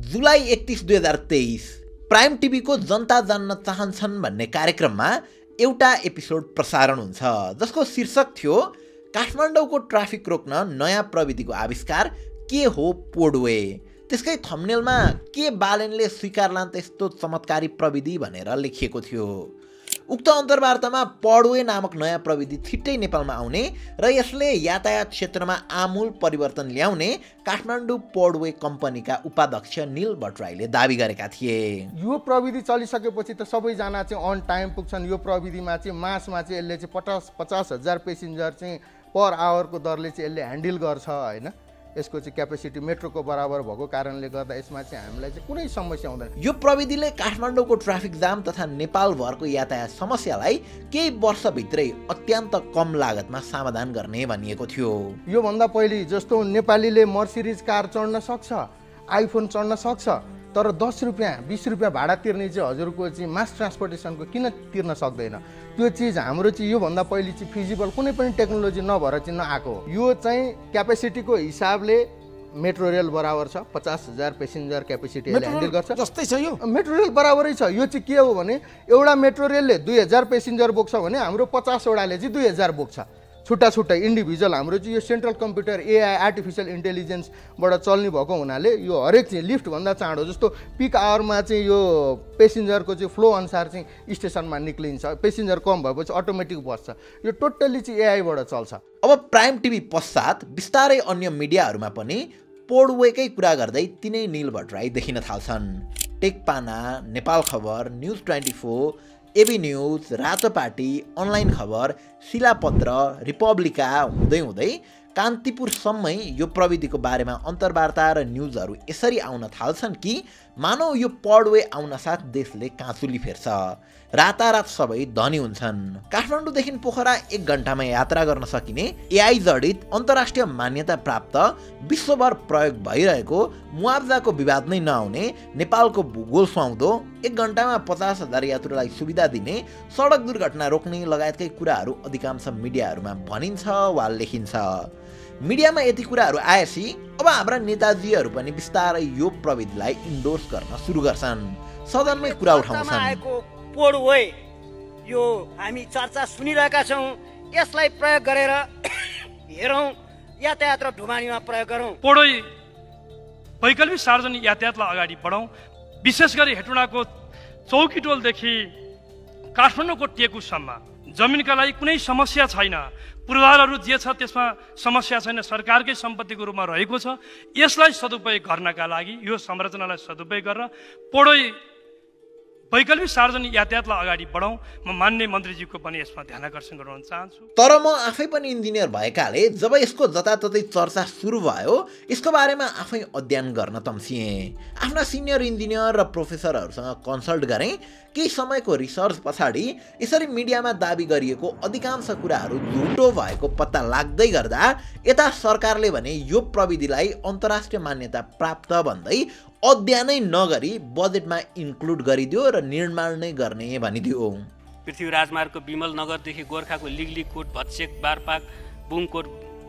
जुलाई 31, 2023 prime टिभीको जनता जान्न चाहन्छन् भन्ने कार्यक्रममा एउटा एपिसोड प्रसारण हुन्छ जसको शीर्षक थियो काठमाडौँको ट्राफिक रोक्न नयाँ प्रविधिको आविष्कार के हो पोडवे। त्यसकै थम्बनेलमा के बालेनले स्वीकारलान् त्यस्तो चमत्कारी प्रविधि भनेर लेखिएको थियो। उक्त अन्तर्वार्तामा पोडवे नामक नयाँ प्रविधि छिट्टै नेपालमा आउने र यसले यातायात क्षेत्रमा आमूल परिवर्तन ल्याउने काठमाडौँ पोडवे कम्पनीका उपाध्यक्ष निल भट्टराईले दाबी गरेका थिए। यो प्रविधि चलिसकेपछि त सबैजना चाहिँ अन टाइम पुग्छन्। यो प्रविधिमा चाहिँ मासमा चाहिँ यसले चाहिँ 50,000 पेसेन्जर चाहिँ पर आवरको दरले चाहिँ यसले ह्यान्डल गर्छ हैन। यसको चाहिँ क्यापेसिटी मेट्रोको बराबर भएको कारणले गर्दा यसमा चाहिँ हामीलाई चाहिँ कुनै समस्या हुँदैन। यो प्रविधिले काठमाडौँको ट्राफिक जाम तथा नेपालभरको यातायात समस्यालाई केही वर्षभित्रै अत्यन्त कम लागतमा समाधान गर्ने भनिएको थियो। योभन्दा पहिले जस्तो नेपालीले मर्सिडिज कार चढ्न सक्छ, आइफोन चढ्न सक्छ, तर 10 रुपियाँ 20 रुपियाँ भाडा तिर्ने चाहिँ हजुरको चाहिँ मास ट्रान्सपोर्टेसनको किन तिर्न सक्दैन? त्यो चिज हाम्रो चाहिँ योभन्दा पहिले चाहिँ फिजिबल कुनै पनि टेक्नोलोजी नभएर चाहिँ नआएको हो। यो चाहिँ क्यापेसिटीको हिसाबले मेट्रो रेल बराबर छ। 50,000 पेसेन्जर क्यापेसिटी ह्यान्डल गर्छ जस्तै छ। यो मेट्रो रेल बराबरै छ। यो चाहिँ के हो भने एउटा मेट्रो रेलले 2000 पेसेन्जर बोक्छ भने हाम्रो 50 वटाले चाहिँ 2000 बोक्छ। छुट्टा छुट्टै इन्डिभिजुअल हाम्रो चाहिँ यो सेन्ट्रल कम्प्युटर एआई आर्टिफिसियल इन्टेलिजेन्सबाट चल्ने भएको हुनाले यो हरेक चाहिँ लिफ्टभन्दा चाँडो जस्तो पिक आवरमा चाहिँ यो पेसेन्जरको चाहिँ फ्लो अनुसार चाहिँ स्टेसनमा निक्लिन्छ। पेसेन्जर कम भएपछि अटोमेटिक बस्छ। यो टोटल्ली चाहिँ एआईबाट चल्छ। अब प्राइम टिभी पश्चात बिस्तारै अन्य मिडियाहरूमा पनि पोडवेकै कुरा गर्दै तिनै निल भट्टराई देखिन थाल्छन्। Techpana, Nepal Khabar, news 24, AB news, Ratopati, online Khabar, Shilapatra, Republica हुँदै हुँदै कान्तिपुरसम्मै यो प्रविधिको बारेमा अन्तर्वार्ता र न्युजहरू यसरी आउन थाल्छन् कि मानौ यो पोडवे आउन साथ देशले काँचुली फेर्छ। रातारात सबै धनी हुन्छन्। काठमाडौँदेखि पोखरा 1 घण्टामा यात्रा गर्न सकिने एआई जडित अन्तर्राष्ट्रिय मान्यता प्राप्त विश्वभर प्रयोग भइरहेको मुआब्जाको विवाद नै नआउने नेपालको भूगोल सुहाउँदो 1 घण्टामा 50,000 यात्रुलाई सुविधा दिने सडक दुर्घटना रोक्ने लगायतकै कुराहरू अधिकांश मिडियाहरूमा भनिन्छ वा लेखिन्छ। मिडियामा यति कुराहरू आएपछि अब हाम्रा नेताजीहरू पनि बिस्तारै यो प्रविधिलाई इन्डोर्स गर्न सुरु गर्छन्। सदनमै कुरा उठाउँछन्। पोडवे यो हामी चर्चा सुनिरहेका छौँ। यसलाई प्रयोग गरेर हेरौँ, यातायात र ढुवानीमा प्रयोग गरौँ। पोडवे वैकल्पिक सार्वजनिक यातायातलाई अगाडि बढाउँ। विशेष गरी हेटुडाको चौकीटोलदेखि काठमाडौँको टेकुसम्म जमिनका लागि कुनै समस्या छैन। पूर्वाधारहरू जे छ त्यसमा समस्या छैन, सरकारकै सम्पत्तिको रूपमा रहेको छ। यसलाई सदुपयोग गर्नका लागि यो संरचनालाई सदुपयोग गरेर पोडवे वैकल्पिक सार्वजनिक यातायातलाई अगाडि बढाउँ। म मान्य मन्त्रीजीको पनि यसमा ध्यान आकर्षण गराउन चाहन्छु। तर म आफै पनि इन्जिनियर भएकाले जब यसको जताततै चर्चा सुरु भयो यसको बारेमा आफै अध्ययन गर्न तम्सिएँ। आफ्ना सिनियर इन्जिनियर र प्रोफेसरहरूसँग कन्सल्ट गरेँ। केही समयको रिसर्च पछाडि यसरी मिडियामा दाबी गरिएको अधिकांश कुराहरू झुटो भएको पत्ता लाग्दै गर्दा यता सरकारले भने यो प्रविधिलाई अन्तर्राष्ट्रिय मान्यता प्राप्त भन्दै अध्ययनै नगरी बजेटमा इन्क्लुड गरिदियो र निर्माण नै गर्ने भनिदियो। पृथ्वी राजमार्गको विमल नगरदेखि गोर्खाको लिगलिकोट, भत्सेक, बारपाक, बुङकोट,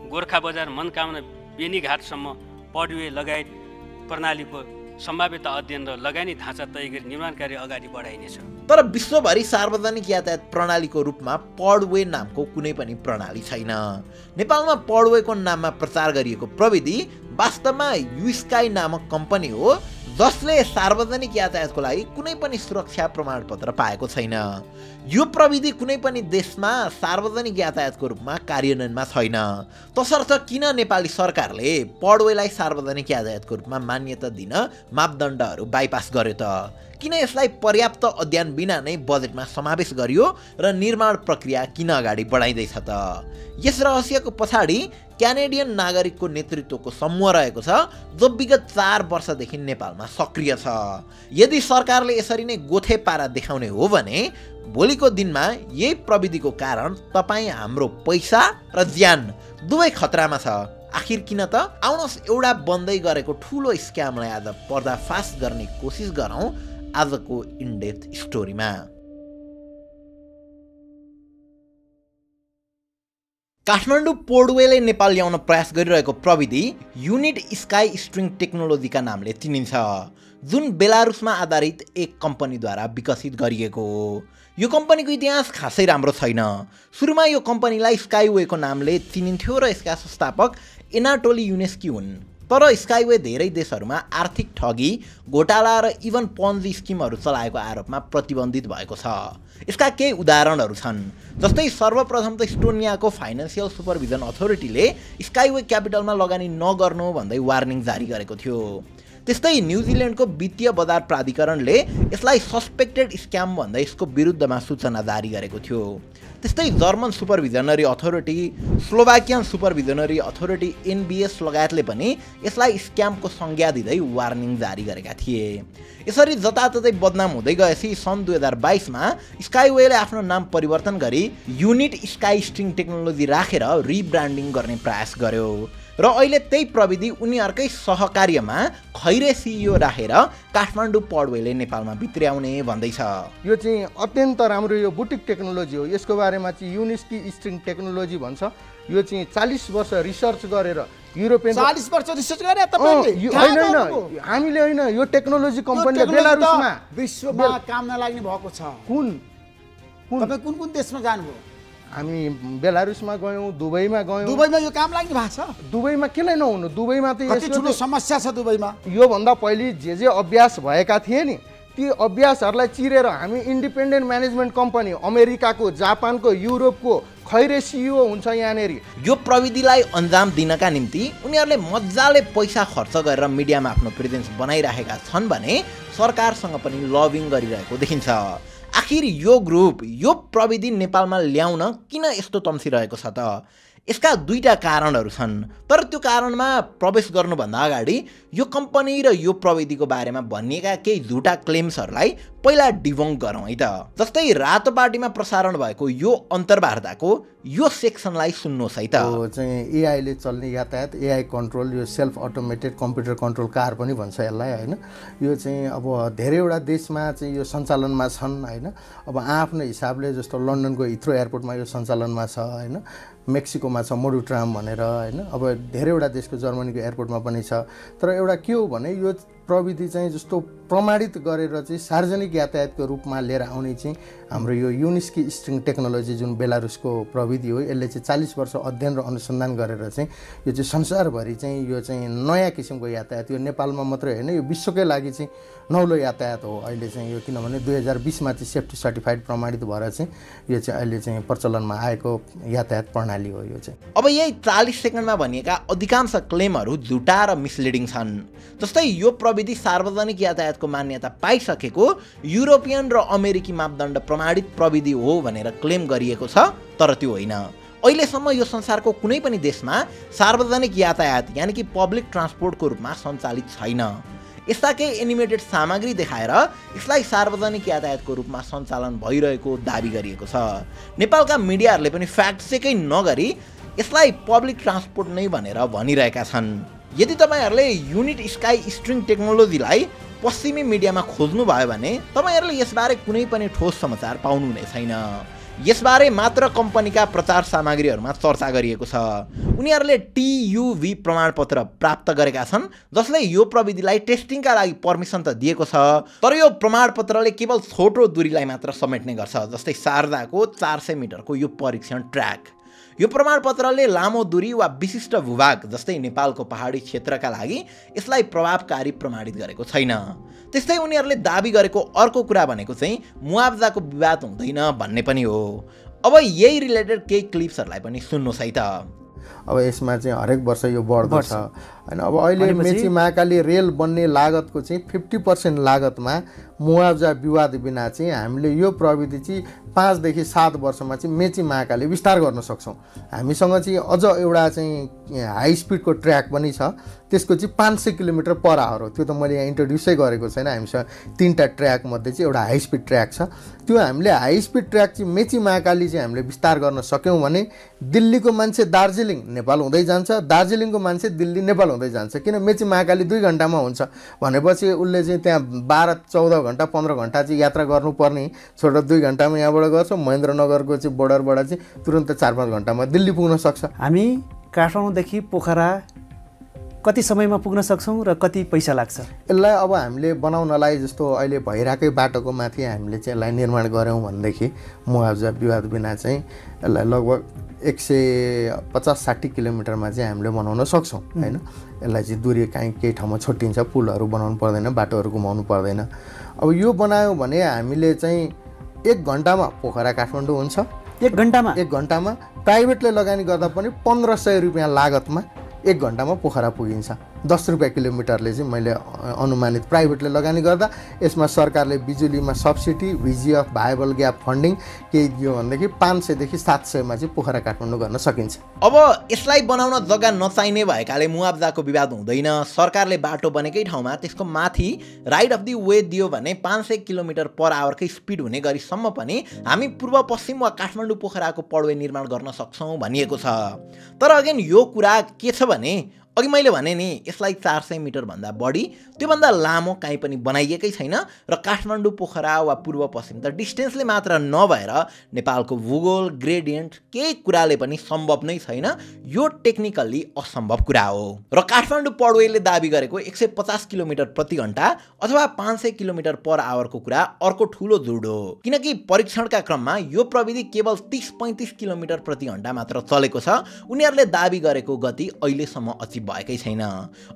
गोर्खा बजार, मनकामना, बेनीघाटसम्म पोडवे लगायत प्रणालीको सम्भाव्यता अध्ययन र लगानी ढाँचा तय गरी निर्माण कार्य अगाडि बढाइनेछ। तर विश्वभरि सार्वजनिक यातायात प्रणालीको रूपमा पोडवे नामको कुनै पनि प्रणाली छैन। नेपालमा पोडवेको नाममा प्रचार गरिएको प्रविधि वास्तवमा युस्काई नामक कम्पनी हो जसले सार्वजनिक यातायातको लागि कुनै पनि सुरक्षा प्रमाणपत्र पाएको छैन। यो प्रविधि कुनै पनि देशमा सार्वजनिक यातायातको रूपमा कार्यान्वयनमा छैन। तसर्थ किन नेपाली सरकारले पोडवेलाई सार्वजनिक यातायातको रूपमा मान्यता दिन मापदण्डहरू बाइपास गर्यो त? किन यसलाई पर्याप्त अध्ययन बिना नै बजेटमा समावेश गरियो र निर्माण प्रक्रिया किन अगाडि बढाइँदैछ त? यस रहस्यको पछाडि क्यानेडियन नागरिकको नेतृत्वको समूह रहेको छ जो विगत 4 वर्षदेखि नेपालमा सक्रिय छ। यदि सरकारले यसरी नै गोथे पारा देखाउने हो भने भोलिको दिनमा यही प्रविधिको कारण तपाईँ हाम्रो पैसा र ज्यान दुवै खतरामा छ। आखिर किन त? आउनुहोस् एउटा बन्दै गरेको ठुलो स्क्यामलाई आज पर्दाफास गर्ने कोसिस गरौँ आजको इनडेप्थ स्टोरीमा। काठमाडौँ पोर्टवेले नेपाल ल्याउन प्रयास गरिरहेको प्रविधि युनिट स्काई स्ट्रिङ टेक्नोलोजीका नामले चिनिन्छ, जुन बेलारुसमा आधारित एक कम्पनीद्वारा विकसित गरिएको हो। यो कम्पनीको इतिहास खासै राम्रो छैन। सुरुमा यो कम्पनीलाई स्काइवेको नामले चिनिन्थ्यो र यसका संस्थापक एनाटोली युनेस्की हुन्। तर स्काइवे धेरै देशहरूमा आर्थिक ठगी, घोटाला र इभन पन्जी स्किमहरू चलाएको आरोपमा प्रतिबन्धित भएको छ। यसका केही उदाहरणहरू छन्, जस्तै सर्वप्रथम त इस्टोनियाको फाइनेन्सियल सुपरभिजन अथोरिटीले स्काइवे क्यापिटलमा लगानी नगर्नु भन्दै वार्निङ जारी गरेको थियो। त्यस्तै न्युजिल्यान्डको वित्तीय बजार प्राधिकरणले यसलाई सस्पेक्टेड स्क्याम भन्दै यसको विरुद्धमा सूचना जारी गरेको थियो। त्यस्तै जर्मन सुपरभिजनरी अथोरिटी, स्लोभाकियन सुपरभिजनरी अथोरिटी एनबिएस लगायतले पनि यसलाई स्क्यामको संज्ञा दिँदै वार्निङ जारी गरेका थिए। यसरी जताततै बदनाम हुँदै गएपछि सन् 2022मा स्काइवेले आफ्नो नाम परिवर्तन गरी युनिट स्काई स्ट्रिङ टेक्नोलोजी राखेर रिब्रान्डिङ गर्ने प्रयास गर्यो र अहिले त्यही प्रविधि उनीहरूकै सहकार्यमा खैरे सिइओ राखेर काठमाडौँ पोर्टवेले नेपालमा भित्र्याउने भन्दैछ। यो चाहिँ अत्यन्त राम्रो यो बुटिक टेक्नोलोजी हो। यसको बारेमा चाहिँ युनिस्की स्ट्रिङ टेक्नोलोजी भन्छ। यो चाहिँ 40 वर्ष रिसर्च गरेर युरोपियन 40 वर्ष रिसर्च गरे तपाईले? होइन, हामीले होइन, यो टेक्नोलोजी कम्पनीले बेलारुसमा विश्वमा काम नलाग्ने भएको छ। कुन तपाई कुन कुन देशमा जानुभयो? हामी बेलारुसमा गयौँ, दुबईमा गयौँ। दुबईमा यो काम लाग्ने भएको छ? दुबईमा केलाई नहुनु? दुबईमा त कति ठुलो समस्या छ दुबईमा। योभन्दा पहिले जे अभ्यास भएका थिए नि, ती अभ्यासहरूलाई चिरेर हामी इन्डिपेन्डेन्ट म्यानेजमेन्ट कम्पनी अमेरिकाको, जापानको, युरोपको खैरे सिइओ हुन्छ यहाँनेरि। यो प्रविधिलाई अन्जाम दिनका निम्ति उनीहरूले मजाले पैसा खर्च गरेर मिडियामा आफ्नो प्रेजेन्स बनाइरहेका छन् भने सरकारसँग पनि लबिङ गरिरहेको देखिन्छ। आखिर यो ग्रुप यो प्रविधि नेपालमा ल्याउन किन यस्तो तम्सिरहेको छ त? यसका दुईटा कारणहरू छन्, तर त्यो कारणमा प्रवेश गर्नुभन्दा अगाडि यो कम्पनी र यो प्रविधिको बारेमा भनिएका केही झुटा क्लेम्सहरूलाई पहिला डिबङ्क गरौँ है त। जस्तै रातो पार्टीमा प्रसारण भएको यो अन्तर्वार्ताको यो सेक्सनलाई सुन्नुहोस् है त। चाहिँ एआईले चल्ने यातायात, एआई कन्ट्रोल, यो self automated computer control car पनि भन्छ यसलाई होइन। यो चाहिँ अब धेरैवटा देशमा चाहिँ यो सञ्चालनमा छन् होइन। अब आफ्नो हिसाबले जस्तो लन्डनको हिथ्रो एयरपोर्टमा यो सञ्चालनमा छ होइन, मेक्सिकोमा छ मोडुट्राम भनेर होइन, अब धेरैवटा देशको जर्मनीको एयरपोर्टमा पनि छ। तर एउटा के हो भने यो प्रविधि चाहिँ जस्तो प्रमाणित गरेर चाहिँ सार्वजनिक यातायातको रूपमा लिएर आउने चाहिँ हाम्रो यो युनिस्की स्ट्रिङ टेक्नोलोजी जुन बेलारुसको प्रविधि हो, यसले चाहिँ 40 वर्ष अध्ययन र अनुसन्धान गरेर चाहिँ यो चाहिँ संसारभरि चाहिँ यो चाहिँ नयाँ किसिमको यातायात, यो नेपालमा मात्रै होइन यो विश्वकै लागि चाहिँ नौलो यातायात हो अहिले चाहिँ यो। किनभने 2020मा चाहिँ सेफ्टी सर्टिफाइड प्रमाणित भएर चाहिँ यो चाहिँ अहिले चाहिँ प्रचलनमा आएको यातायात प्रणाली हो यो चाहिँ। अब यही 40 सेकेन्डमा भनिएका अधिकांश क्लेमहरू झुटा र मिसलिडिङ छन्। जस्तै यो प्रविधि सार्वजनिक यातायातको मान्यता पाइसकेको युरोपियन र अमेरिकी मापदण्ड प्रमाणित प्रविधि हो भनेर क्लेम गरिएको छ, तर त्यो होइन। अहिलेसम्म यो संसारको कुनै पनि देशमा सार्वजनिक यातायात यानि कि पब्लिक ट्रान्सपोर्टको रूपमा सञ्चालित छैन। यस्ता केही एनिमेटेड सामग्री देखाएर यसलाई सार्वजनिक यातायातको रूपमा सञ्चालन भइरहेको दाबी गरिएको छ। नेपालका मिडियाहरूले पनि फ्याक्ट चेकै नगरी यसलाई पब्लिक ट्रान्सपोर्ट नै भनेर भनिरहेका छन्। यदि तपाईँहरूले युनिट स्काई स्ट्रिङ टेक्नोलोजीलाई पश्चिमी मिडियामा खोज्नुभयो भने तपाईँहरूले यसबारे कुनै पनि ठोस समाचार पाउनुहुने छैन। यसबारे मात्र कम्पनीका प्रचार सामग्रीहरूमा चर्चा गरिएको छ। उनीहरूले TUV प्रमाणपत्र प्राप्त गरेका छन्, जसले यो प्रविधिलाई टेस्टिङका लागि पर्मिसन त दिएको छ, तर यो प्रमाणपत्रले केवल छोटो दूरीलाई मात्र समेट्ने गर्छ, जस्तै शारदाको 400 मिटरको यो परीक्षण ट्र्याक। यो प्रमाणपत्रले लामो दूरी वा विशिष्ट भूभाग जस्तै नेपालको पहाडी क्षेत्रका लागि यसलाई प्रभावकारी प्रमाणित गरेको छैन। त्यस्तै उनीहरूले दाबी गरेको अर्को कुरा भनेको चाहिँ मुआवजाको विवाद हुँदैन भन्ने पनि हो। अब यही रिलेटेड केही क्लिप्सहरूलाई पनि सुन्नुहोस् है त। अब यसमा चाहिँ हरेक वर्ष यो बढ्दो छ होइन। अब अहिले मेची महाकाली रेल बन्ने लागतको चाहिँ 50% लागतमा मुआवजा विवाद बिना चाहिँ हामीले यो प्रविधि चाहिँ 5 देखि 7 वर्षमा चाहिँ मेची महाकाली विस्तार गर्न सक्छौँ। हामीसँग चाहिँ अझ एउटा चाहिँ हाई स्पिडको ट्र्याक पनि छ, त्यसको चाहिँ 500 किलोमिटर पर आवर हो। त्यो त मैले यहाँ इन्ट्रोड्युसै गरेको छैन। हामीसँग 3टा ट्र्याक मध्ये चाहिँ एउटा हाई स्पिड ट्र्याक छ। त्यो हामीले हाई स्पिड ट्र्याक चाहिँ मेची महाकाली चाहिँ हामीले विस्तार गर्न सक्यौँ भने दिल्लीको मान्छे दार्जिलिङ, नेपाल हुँदै जान्छ, दार्जिलिङको मान्छे दिल्ली नेपाल हुँदै जान्छ। किन मेची महाकाली 2 घन्टामा हुन्छ भनेपछि उसले चाहिँ त्यहाँ 12-14 घन्टा 15 घन्टा चाहिँ यात्रा गर्नुपर्ने छोडेर 2 घन्टामा यहाँबाट गर्छ। महेन्द्रनगरको चाहिँ बोर्डरबाट चाहिँ तुरन्त 4-5 घन्टामा दिल्ली पुग्न सक्छ। हामी काठमाडौँदेखि पोखरा कति समयमा पुग्न सक्छौँ र कति पैसा लाग्छ? यसलाई अब हामीले बनाउनलाई जस्तो अहिले भइरहेकै बाटोको माथि हामीले चाहिँ यसलाई निर्माण गऱ्यौँ भनेदेखि मुआवजा विवाद बिना चाहिँ यसलाई लगभग 150-60 किलोमिटरमा चाहिँ हामीले बनाउन सक्छौँ होइन। यसलाई चाहिँ दूरी केही ठाउँमा छुट्टिन्छ, पुलहरू बनाउनु पर्दैन, बाटोहरू घुमाउनु पर्दैन। अब यो बनायौँ भने हामीले चाहिँ 1 घन्टामा पोखरा काठमाडौँ हुन्छ। 1 घन्टामा? 1 घन्टामा प्राइभेटले लगानी गर्दा पनि 1500 रुपियाँ लागतमा 1 घन्टामा पोखरा पुगिन्छ। 10 रुपियाँ किलोमिटरले चाहिँ मैले अनुमानित प्राइभेटले लगानी गर्दा यसमा सरकारले बिजुलीमा subsidy, VGF viability gap funding केही दियो भनेदेखि 500 देखि 700मा चाहिँ पोखरा काठमाडौँ गर्न सकिन्छ। अब यसलाई बनाउन जग्गा नचाहिने भएकाले मुआवजाको विवाद हुँदैन। सरकारले बाटो बनेकै ठाउँमा त्यसको माथि राइट अफ दि वे दियो भने 500 किलोमिटर पर आवरकै स्पिड हुने गरीसम्म पनि हामी पूर्व पश्चिम वा काठमाडौँ पोखराको पडवे निर्माण गर्न सक्छौँ भनिएको छ। तर अगेन यो कुरा के छ भने अघि मैले भने नि यसलाई 400 मिटर भन्दा बढी त्योभन्दा लामो काहीँ पनि बनाइएकै छैन र काठमाडौँ पोखरा वा पूर्व पश्चिम त डिस्टेन्सले मात्र नभएर नेपालको भूगोल ग्रेडियन्ट केही कुराले पनि सम्भव नै छैन। यो टेक्निकल्ली असम्भव कुरा हो र काठमाडौँ पडवेले दाबी गरेको 150 किलोमिटर प्रति घण्टा अथवा 500 किलोमिटर पर आवरको कुरा अर्को ठुलो जोड हो, किनकि परीक्षणका क्रममा यो प्रविधि केवल 30-35 किलोमिटर प्रति घण्टा मात्र चलेको छ। उनीहरूले दाबी गरेको गति अहिलेसम्म अचिभ भएकै छैन।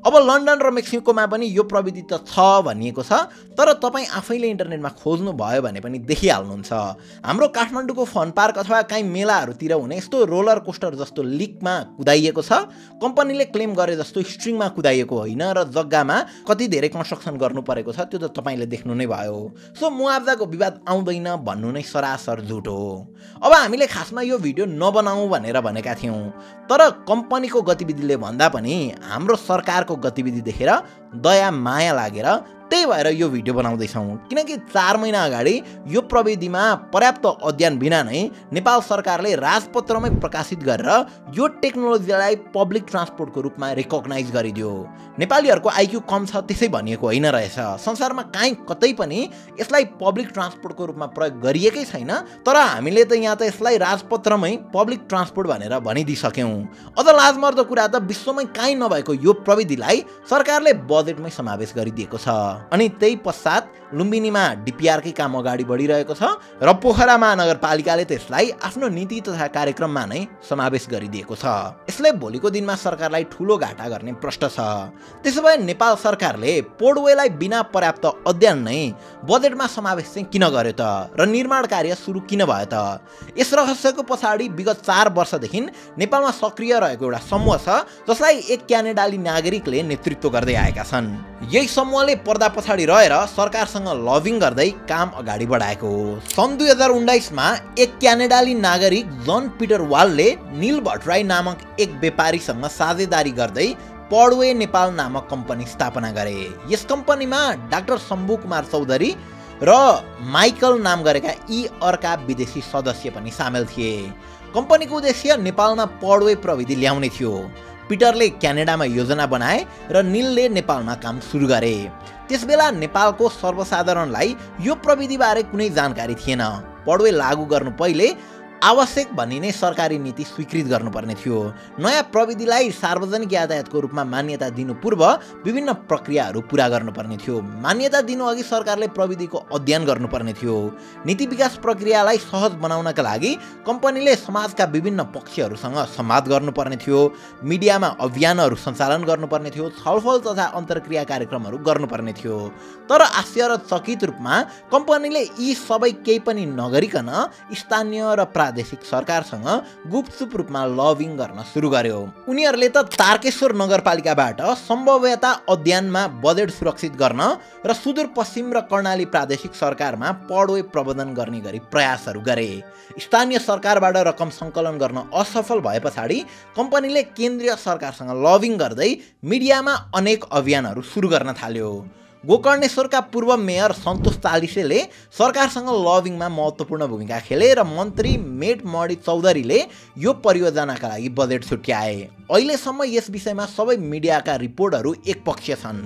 अब लन्डन र मेक्सिकोमा पनि यो प्रविधि त छ भनिएको छ, तर तपाईँ आफैले इन्टरनेटमा खोज्नु भयो भने पनि देखिहाल्नुहुन्छ। हाम्रो काठमाडौँको फन पार्क अथवा काहीँ मेलाहरूतिर हुने यस्तो रोलर कोस्टर जस्तो लिकमा कुदाइएको छ। कम्पनीले क्लेम गरे जस्तो स्ट्रिङमा कुदाइएको होइन र जग्गामा कति धेरै कन्स्ट्रक्सन गर्नु परेको छ त्यो त तपाईँले देख्नु नै भयो। सो मुआवजाको विवाद आउँदैन भन्नु नै सरासर झुट हो। अब हामीले खासमा यो भिडियो नबनाऊ भनेर भनेका थियौँ, तर कम्पनीको गतिविधिले भन्दा पनि हाम्रो सरकारको गतिविधि देखेर दया माया लागेर त्यही भएर यो भिडियो बनाउँदैछौँ। किनकि 4 महिना अगाडि यो प्रविधिमा पर्याप्त अध्ययन बिना नै नेपाल सरकारले राजपत्रमै प्रकाशित गरेर यो टेक्नोलोजीलाई पब्लिक ट्रान्सपोर्टको रूपमा रिकग्नाइज गरिदियो। नेपालीहरूको आइक्यू कम छ त्यसै भनिएको होइन रहेछ। संसारमा काहीँ कतै पनि यसलाई पब्लिक ट्रान्सपोर्टको रूपमा प्रयोग गरिएकै छैन, तर हामीले त यहाँ त यसलाई राजपत्रमै पब्लिक ट्रान्सपोर्ट भनेर भनिदिइसक्यौँ। अझ लाजमर्दो कुरा त विश्वमै काहीँ नभएको यो प्रविधिलाई सरकारले बजेटमै समावेश गरिदिएको छ। अनि त्यही पश्चात लुम्बिनीमा डिपिआरकै काम अगाडि बढिरहेको छ र पोखरा महानगरपालिकाले त्यसलाई आफ्नो नीति तथा कार्यक्रममा नै समावेश गरिदिएको छ। यसले भोलिको दिनमा सरकारलाई ठुलो घाटा गर्ने प्रश्न छ। त्यसो भए नेपाल सरकारले पोडवेलाई बिना पर्याप्त अध्ययन नै बजेटमा समावेश चाहिँ किन गर्यो त र निर्माण कार्य सुरु किन भयो त? यस रहस्यको पछाडि विगत 4 वर्षदेखि नेपालमा सक्रिय रहेको एउटा समूह छ जसलाई एक क्यानेडाली नागरिकले नेतृत्व गर्दै आएका छन्। यही समूहले पर्दा पछाडि रहेर सरकारसँग लबिङ गर्दै काम अगाडि बढाएको हो। सन् 2019 मा एक क्यानेडाली नागरिक जन पिटर वालले नील भट्टराई नामक एक व्यापारीसँग साझेदारी गर्दै पडवे नेपाल नामक कम्पनी स्थापना गरे। यस कम्पनीमा डाक्टर शम्भु कुमार चौधरी र माइकल नाम गरेका यी अर्का विदेशी सदस्य पनि सामेल थिए। कम्पनीको उद्देश्य नेपालमा पडवे प्रविधि ल्याउने थियो। पिटरले क्यानेडामा योजना बनाए र नीलले नेपालमा काम सुरु गरे। त्यसबेला नेपालको सर्वसाधारणलाई यो प्रविधिबारे कुनै जानकारी थिएन। पडवे लागू गर्नु पहिले आवश्यक भनिने सरकारी नीति स्वीकृत गर्नुपर्ने थियो। नयाँ प्रविधिलाई सार्वजनिक यातायातको रूपमा मान्यता दिनु पूर्व विभिन्न प्रक्रियाहरू पूरा गर्नुपर्ने थियो। मान्यता दिनु अघि सरकारले प्रविधिको अध्ययन गर्नुपर्ने थियो। नीति विकास प्रक्रियालाई सहज बनाउनका लागि कम्पनीले समाजका विभिन्न पक्षहरूसँग संवाद गर्नुपर्ने थियो, मिडियामा अभियानहरू सञ्चालन गर्नुपर्ने थियो, छलफल तथा अन्तर्क्रिया कार्यक्रमहरू गर्नुपर्ने थियो। तर आश्चर्यचकित रूपमा कम्पनीले यी सबै केही पनि नगरिकन स्थानीय र प्रादेशिक सरकारसँग गुपचुप रूपमा लबिङ गर्न सुरु गर्यो। उनीहरूले त तारकेश्वर नगरपालिकाबाट सम्भाव्यता अध्ययनमा बजेट सुरक्षित गर्न र सुदूरपश्चिम र कर्णाली प्रादेशिक सरकारमा पडवे प्रबन्धन गर्ने गरी प्रयासहरू गरे। स्थानीय सरकारबाट रकम सङ्कलन गर्न असफल भए पछाडि कम्पनीले केन्द्रीय सरकारसँग लबिङ गर्दै मिडियामा अनेक अभियानहरू सुरु गर्न थाल्यो। गोकर्णेश्वरका पूर्व मेयर सन्तोष चालिसेले सरकारसँग लबिङमा महत्त्वपूर्ण भूमिका खेले र मन्त्री मेटमणि चौधरीले यो परियोजनाका लागि बजेट छुट्याए। अहिलेसम्म यस विषयमा सबै मिडियाका रिपोर्टहरू एकपक्षीय छन्।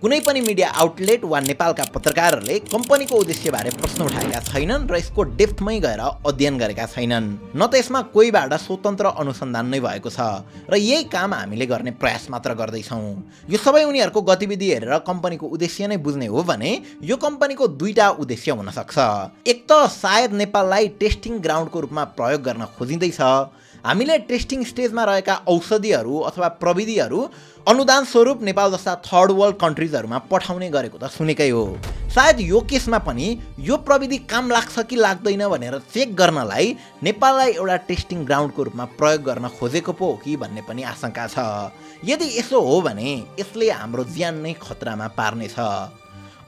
कुनै पनि मिडिया आउटलेट वा नेपालका पत्रकारहरूले कम्पनीको उद्देश्यबारे प्रश्न उठाएका छैनन् र यसको डेप्थमै गएर अध्ययन गरेका छैनन्। न त यसमा कोहीबाट स्वतन्त्र अनुसन्धान नै भएको छ र यही काम हामीले गर्ने प्रयास मात्र गर्दैछौँ। यो सबै उनीहरूको गतिविधि हेरेर कम्पनीको उद्देश्य नै बुझ्ने हो भने यो कम्पनीको दुईटा उद्देश्य हुन सक्छ। एक त सायद नेपाललाई टेस्टिङ ग्राउन्डको रूपमा प्रयोग गर्न खोजिँदैछ। हामीले टेस्टिङ स्टेजमा रहेका औषधिहरू अथवा प्रविधिहरू अनुदान स्वरूप नेपाल जस्ता थर्ड वर्ल्ड कन्ट्रिजहरूमा पठाउने गरेको त सुनेकै हो। सायद यो केसमा पनि यो प्रविधि काम लाग्छ कि लाग्दैन भनेर चेक गर्नलाई नेपाललाई एउटा टेस्टिङ ग्राउन्डको रूपमा प्रयोग गर्न खोजेको पो हो कि भन्ने पनि आशंका छ। यदि यसो हो भने यसले हाम्रो ज्यान नै खतरामा पार्नेछ।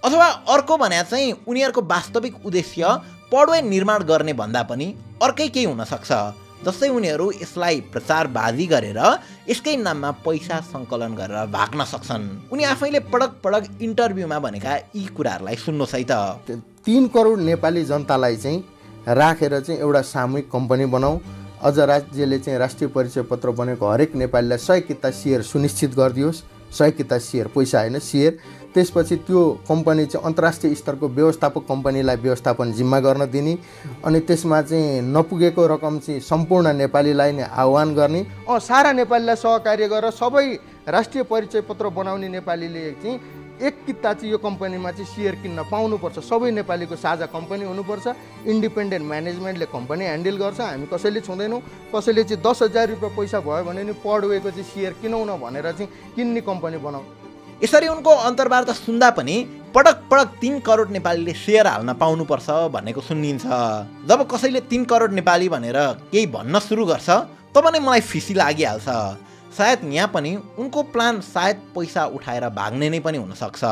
अथवा अर्को भने चाहिँ उनीहरूको वास्तविक उद्देश्य पडवे निर्माण गर्ने भन्दा पनि अर्कै केही हुनसक्छ। जस्तै उनीहरू यसलाई प्रचारबाजी गरेर यसकै नाममा पैसा सङ्कलन गरेर भाग्न सक्छन्। उनी आफैले पटक पटक इन्टरभ्यूमा भनेका यी कुराहरूलाई सुन्नुहोस् है त। 3 करोड नेपाली जनतालाई चाहिँ राखेर चाहिँ एउटा सामूहिक कम्पनी बनाऊ। अझ राज्यले चाहिँ राष्ट्रिय परिचय पत्र बनेको हरेक नेपालीलाई 100 किता सेयर सुनिश्चित गरिदियोस्। 100 किता सेयर, पैसा होइन सेयर। त्यसपछि त्यो कम्पनी चाहिँ अन्तर्राष्ट्रिय स्तरको व्यवस्थापक कम्पनीलाई व्यवस्थापन जिम्मा गर्न दिने अनि त्यसमा चाहिँ नपुगेको रकम चाहिँ सम्पूर्ण नेपालीलाई नै आह्वान गर्ने। सारा नेपालीलाई सहकार्य गरेर सबै राष्ट्रिय परिचय पत्र बनाउने नेपालीले चाहिँ 1 किता चाहिँ यो कम्पनीमा चाहिँ सेयर किन्न पाउनुपर्छ। सबै नेपालीको साझा कम्पनी हुनुपर्छ। इन्डिपेन्डेन्ट म्यानेजमेन्टले कम्पनी ह्यान्डल गर्छ। हामी कसैले छुँदैनौँ। कसैले चाहिँ 10,000 रुपियाँ पैसा भयो भने नि पडवेको चाहिँ सेयर किनौँ न भनेर चाहिँ किन्ने कम्पनी बनाऊ। यसरी उनको अन्तर्वार्ता सुन्दा पनि पटक पटक 3 करोड नेपालीले सेयर हाल्न पाउनुपर्छ भनेको सुनिन्छ। जब कसैले 3 करोड नेपाली भनेर केही भन्न सुरु गर्छ तब नै मलाई फिसी लागिहाल्छ। सायद यहाँ पनि उनको प्लान सायद पैसा उठाएर भाग्ने नै पनि हुनसक्छ।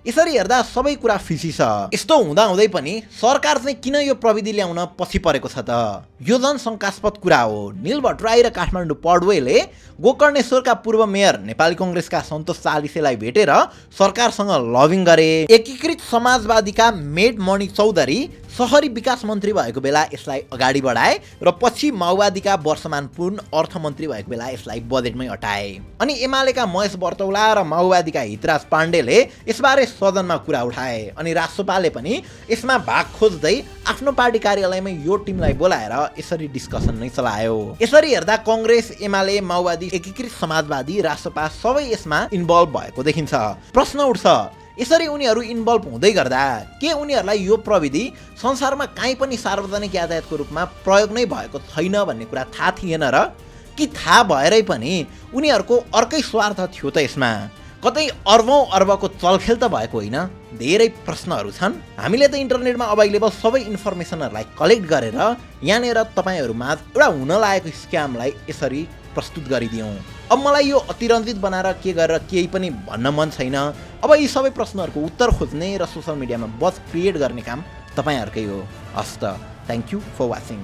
यसरी हेर्दा सबै कुरा फिसी छ। यस्तो हुँदाहुँदै पनि सरकार चाहिँ किन यो प्रविधि ल्याउन पछि परेको छ त? यो झन् शङ्कास्पद कुरा हो। निल भट्टराई र काठमाडौँ पडवेले गोकर्णेश्वरका पूर्व मेयर नेपाली कङ्ग्रेसका सन्तोष चालिसेलाई भेटेर सरकारसँग लबिङ गरे। एकीकृत समाजवादीका मेटमणि चौधरी सहरी विकास मन्त्री भएको बेला यसलाई अगाडि बढाए र पछि माओवादीका वर्षमान पूर्ण अर्थमन्त्री भएको बेला यसलाई बजेटमै हटाए। अनि एमालेका महेश बर्तौला र माओवादीका हितराज पाण्डेले यसबारे सदनमा कुरा उठाए। अनि राष्ट्रपालले पनि यसमा भाग खोज्दै आफ्नो पार्टी कार्यालयमै यो टिमलाई बोलाएर यसरी डिस्कसन नै चलायो। यसरी हेर्दा कङ्ग्रेस, एमाले, माओवादी, एकीकृत समाजवादी, राष्ट्रपा सबै यसमा इन्भल्भ भएको देखिन्छ। प्रश्न उठ्छ, यसरी उनीहरू इन्भल्भ हुँदै गर्दा के उनीहरूलाई यो प्रविधि संसारमा काहीँ पनि सार्वजनिक यातायातको रूपमा प्रयोग नै भएको छैन भन्ने कुरा थाहा थिएन र? कि थाहा भएरै पनि उनीहरूको अर्कै स्वार्थ थियो त यसमा? कतै अर्बको चलखेल त भएको होइन? धेरै प्रश्नहरू छन्। हामीले त इन्टरनेटमा अभाइलेबल सबै इन्फर्मेसनहरूलाई कलेक्ट गरेर यहाँनिर तपाईँहरूमा एउटा हुन लागेको स्क्यामलाई यसरी प्रस्तुत गरिदियौँ। अब मलाई यो अतिरञ्जित बनाएर के गरेर केही पनि भन्न मन छैन। अब यी सबै प्रश्नहरूको उत्तर खोज्ने र सोसल मिडियामा बज क्रिएट गर्ने काम तपाईँहरूकै हो। हस् त, थ्याङ्क यू फर वाचिङ।